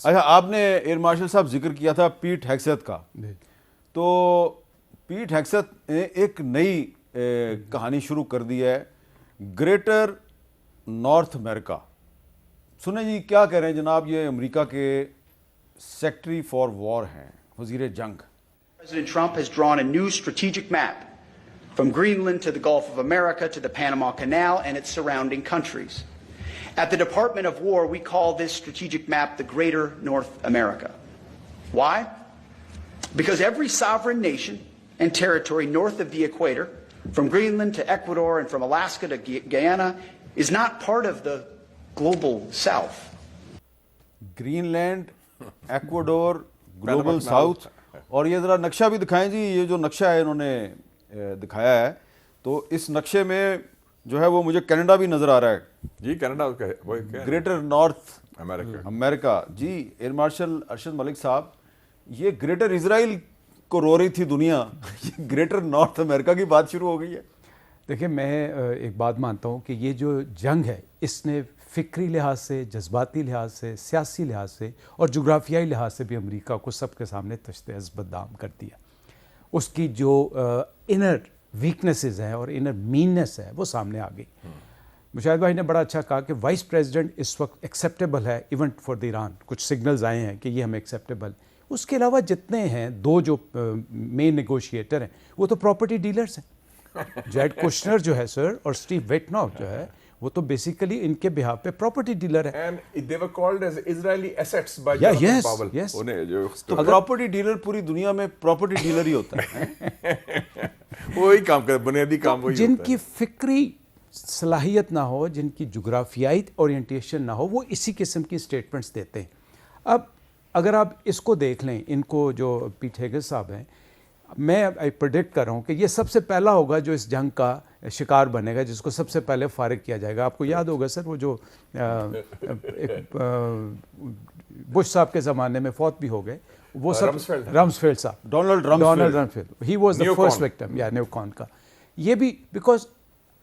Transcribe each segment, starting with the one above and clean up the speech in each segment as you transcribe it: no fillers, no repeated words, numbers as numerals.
اچھا آپ نے ایئر مارشل صاحب ذکر کیا تھا پیٹ ہیگسیت کا, تو پیٹ ہیگسیت نے ایک نئی کہانی شروع کر دی ہے, گریٹر نارتھ امریکہ. سنیں جی کیا کہہ رہے ہیں جناب, یہ امریکہ کے سیکٹری فار وار ہیں, وزیر جنگ. President Trump has drawn a new strategic map from Greenland to the Gulf of America to the Panama Canal and its surrounding countries. At the Department of War, we call this strategic map the Greater North America. Why? Because every sovereign nation and territory north of the equator, from Greenland to Ecuador and from Alaska to Guyana, is not part of the global south. Greenland, Ecuador, global south. اور یہ ذرا نقشہ بھی دکھائیں جی, یہ جو نقشہ ہے انہوں نے دکھایا ہے, تو اس نقشے میں جو ہے وہ مجھے کینیڈا بھی نظر آ رہا ہے. جی کینیڈا گریٹر نارتھ امریکہ. امریکہ. جی ایئر مارشل ارشد ملک صاحب, یہ گریٹر اسرائیل کو رو رہی تھی دنیا, یہ گریٹر نارتھ امریکہ کی بات شروع ہو گئی ہے. دیکھیں میں ایک بات مانتا ہوں کہ یہ جو جنگ ہے اس نے فکری لحاظ سے, جذباتی لحاظ سے, سیاسی لحاظ سے اور جغرافیائی لحاظ سے بھی امریکہ کو سب کے سامنے تشت بدنام کر دیا. اس کی جو انر ویکنیسز ہیں اور انر میننس ہے وہ سامنے آ گئی. مشاہد بھائی نے بڑا اچھا کہا کہ وائس پریزیڈنٹ اس وقت ایکسیپٹیبل ہے ایون فار دی ایران. کچھ سگنلز آئے ہیں کہ یہ ہمیں ایکسیپٹیبل. اس کے علاوہ جتنے ہیں دو جو مین نیگوشیٹر ہیں وہ تو پراپرٹی ڈیلرز ہیں. جیڈ کوشنر جو ہے سر اور اسٹیو ویٹناک جو ہے وہ تو بیسیکلی ان کے بہاف پہ پراپرٹی ڈیلر ہے. And they were called as Israeli assets by Yeah, Jonathan yes, Powell. yes. تو پراپرٹی ڈیلر پوری دنیا میں پراپرٹی ڈیلر ہی ہوتا ہے. وہی کام کرتا, بنیادی کام وہی جن ہوتا ہے. کی فکری صلاحیت نہ ہو, جن کی جغرافیائی اورینٹیشن نہ ہو, وہ اسی قسم کی اسٹیٹمنٹس دیتے ہیں. اب اگر آپ اس کو دیکھ لیں, ان کو جو پیٹ ہیگس صاحب ہیں, میں پریڈکٹ کر رہا ہوں کہ یہ سب سے پہلا ہوگا جو اس جنگ کا شکار بنے گا, جس کو سب سے پہلے فارغ کیا جائے گا. آپ کو یاد ہوگا سر وہ جو بش صاحب کے زمانے میں فوت بھی ہو گئے, وہ سب رمسفیلڈ صاحب, Donald Rumsfeld, he was the first victim یا نیوکان کا. یہ بھی بیکاز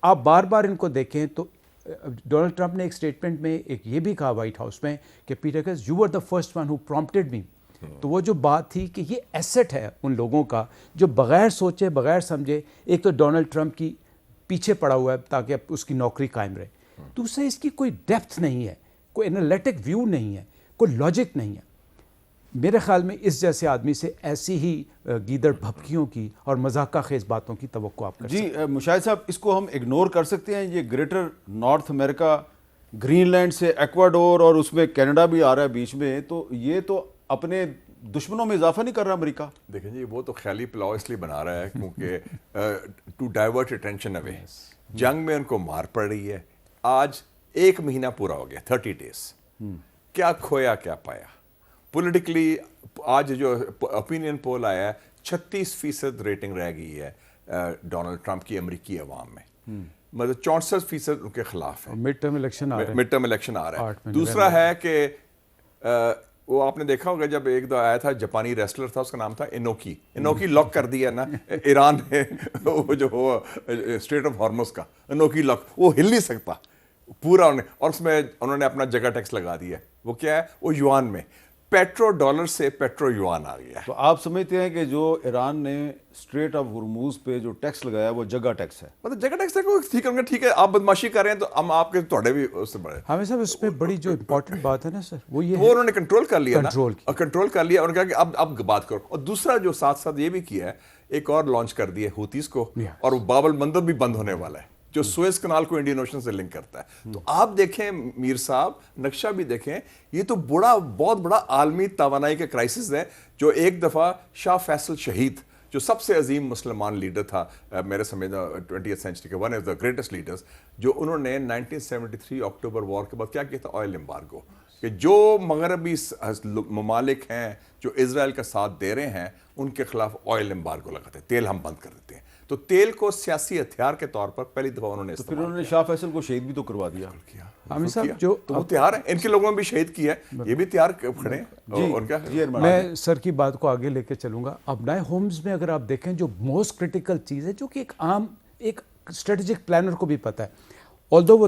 آپ بار بار ان کو دیکھیں تو ڈونلڈ ٹرمپ نے ایک اسٹیٹمنٹ میں ایک یہ بھی کہا وائٹ ہاؤس میں کہ Peter Hegseth you were the first one who prompted me. تو وہ جو بات تھی کہ یہ ایسٹ ہے ان لوگوں کا جو بغیر سوچے بغیر سمجھے, ایک تو ڈونلڈ ٹرمپ کی پیچھے پڑا ہوا ہے تاکہ اس کی نوکری قائم رہے, دوسرے اس کی کوئی ڈیپتھ نہیں ہے, کوئی انالیٹک ویو نہیں ہے, کوئی لاجک نہیں ہے. میرے خیال میں اس جیسے آدمی سے ایسی ہی گیدڑ بھپکیوں کی اور مذاقہ خیز باتوں کی توقع آپ کر سکتے ہیں. جی مشاہد صاحب, اس کو ہم اگنور کر سکتے ہیں, یہ گریٹر نارتھ امریکہ گرین لینڈ سے ایکواڈور اور اس میں کینیڈا بھی آ رہا ہے بیچ میں, تو یہ تو اپنے دشمنوں میں اضافہ نہیں کر رہا امریکہ؟ دیکھیں جی وہ تو خیالی پلاؤ اس لیے بنا رہا ہے کیونکہ ٹو ڈائیورٹ اٹینشن اوے. جنگ میں ان کو مار پڑ رہی ہے. آج 1 مہینہ پورا ہو گیا, 30 days. کیا کھویا کیا پایا پولیٹیکلی. آج جو اوپینین پول آیا ہے 36% ریٹنگ رہ گئی ہے ڈونلڈ ٹرمپ کی امریکی عوام میں, مطلب 64% ان کے خلاف ہے. مڈ ٹرم الیکشن آ رہا ہے. دوسرا ہے کہ وہ آپ نے دیکھا ہوگا جب ایک دو آیا تھا جاپانی ریسلر تھا, اس کا نام تھا انوکی لاک کر دیا نا ایران نے, وہ جو ہو اسٹریٹ آف ہارمز کا انوکی لاک, وہ ہل نہیں سکتا پورا. اور اس میں انہوں نے اپنا جگہ ٹیکس لگا دیا. وہ کیا ہے, وہ یوان میں, پیٹرو ڈالر سے پیٹرو یوان آ گیا. تو آپ سمجھتے ہیں کہ جو ایران نے اسٹریٹ آف ہرموز پہ جو ٹیکس لگایا وہ جگہ ٹیکس ہے, مطلب جگہ ٹیکس ہے, ٹھیک ہے آپ بدماشی کر رہے ہیں تو ہم آپ کے تھوڑے بھی اس سے بڑے. ہمیں صاحب اس پہ بڑی جو امپورٹنٹ بات ہے نا سر وہ یہ وہ انہوں نے کنٹرول کر لیا نا, کنٹرول کر لیا. انہوں نے کہا کہ اب بات کرو. اور دوسرا جو ساتھ ساتھ یہ بھی کیا ہے, ایک اور لانچ کر دیا ہوتیز کو, اور وہ باب المندب بھی بند ہونے والا ہے جو سوئز کنال کو انڈین اوشن سے لنک کرتا ہے. تو آپ دیکھیں میر صاحب, نقشہ بھی دیکھیں, یہ تو بہت بڑا عالمی توانائی کا کرائسس ہے. جو ایک دفعہ شاہ فیصل شہید جو سب سے عظیم مسلمان لیڈر تھا میرے سمجھ 20th century کے, one of the greatest leaders, جو انہوں نے 1973 اکتوبر وار کے بعد کیا کیا تھا, آئل امبارگو, کہ جو مغربی ممالک ہیں جو اسرائیل کا ساتھ دے رہے ہیں ان کے خلاف آئل امبارگو لگاتے ہیں, تیل ہم بند کر دیتے ہیں. تو تیل کو سیاسی ہتھیار کے طور پر پہلی دفعہ انہوں نے تو پھر انہوں نے شاہ فیصل کو شہید بھی تو کروا دیا. عامر صاحب جو وہ تیار ہیں, ان کے لوگوں نے بھی شہید کیا ہے, یہ بھی تیار کھڑے ہیں. میں سر کی بات کو آگے لے کے چلوں گا. اب نئے ہومز میں اگر آپ دیکھیں جو موسٹ کرٹیکل چیز ہے, جو کہ ایک عام ایک اسٹریٹجک پلانر کو بھی پتہ ہے, آلدو وہ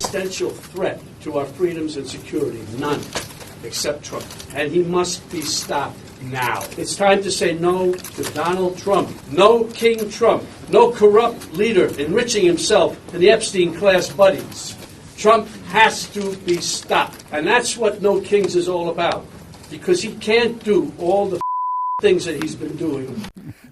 Existential threat to our freedoms and security, none, except Trump. And he must be stopped now. It's time to say no to Donald Trump. No King Trump. No corrupt leader enriching himself and the Epstein class buddies. Trump has to be stopped. And that's what No Kings is all about. Because he can't do all the things that he's been doing.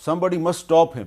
somebody must stop him,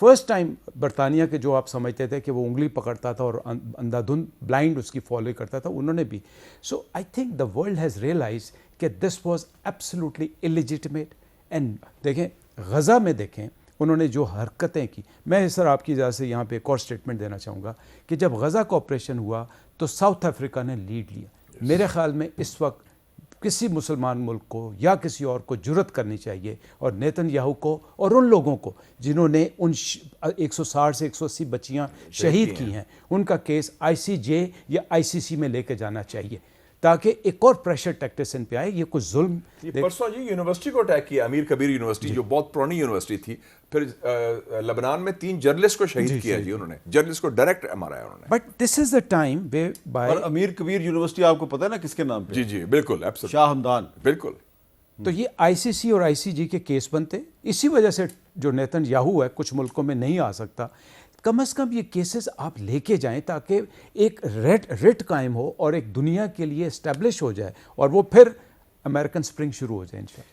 first time برطانیہ کے جو آپ سمجھتے تھے کہ وہ انگلی پکڑتا تھا اور اندھا دھند بلائنڈ اس کی فالو کرتا تھا, انہوں نے بھی. So I think the world has realize کہ this was absolutely illegitimate. And دیکھیں غزہ میں دیکھیں انہوں نے جو حرکتیں کی. میں سر آپ کی اجازت سے یہاں پہ ایک اور اسٹیٹمنٹ دینا چاہوں گا کہ جب غزہ کا آپریشن ہوا تو ساؤتھ افریقہ نے لیڈ لیا. میرے خیال میں اس وقت کسی مسلمان ملک کو یا کسی اور کو جرأت کرنی چاہیے, اور نیتن یاہو کو اور ان لوگوں کو جنہوں نے ان 160 سے 180 بچیاں شہید کی ہیں, ان کا کیس ICJ یا ICC میں لے کے جانا چاہیے تاکہ ایک اور پریشر ٹیکٹیسن پہ آئے. یہ کچھ ظلم. پرسوں جی یونیورسٹی کو اٹیک کیا, امیر کبیر یونیورسٹی جو بہت پرانی یونیورسٹی تھی, پھر لبنان میں 3 جرنلسٹ کو شہید کیا جی انہوں نے, جرنلسٹ کو ڈائریکٹ مارا ہے انہوں نے. But this is the time by. اور امیر کبیر یونیورسٹی آپ کو پتہ ہے نا کس کے نام پہ؟ جی جی بالکل, شاہ ہمدان. بالکل. تو یہ ICC اور ICJ کے کیس بنتے. اسی وجہ سے جو نیتن یاہو ہے کچھ ملکوں میں نہیں آ سکتا. کم از کم یہ کیسز آپ لے کے جائیں تاکہ ایک ریٹ قائم ہو اور ایک دنیا کے لیے اسٹیبلش ہو جائے, اور وہ پھر امریکن سپرنگ شروع ہو جائے انشاءاللہ.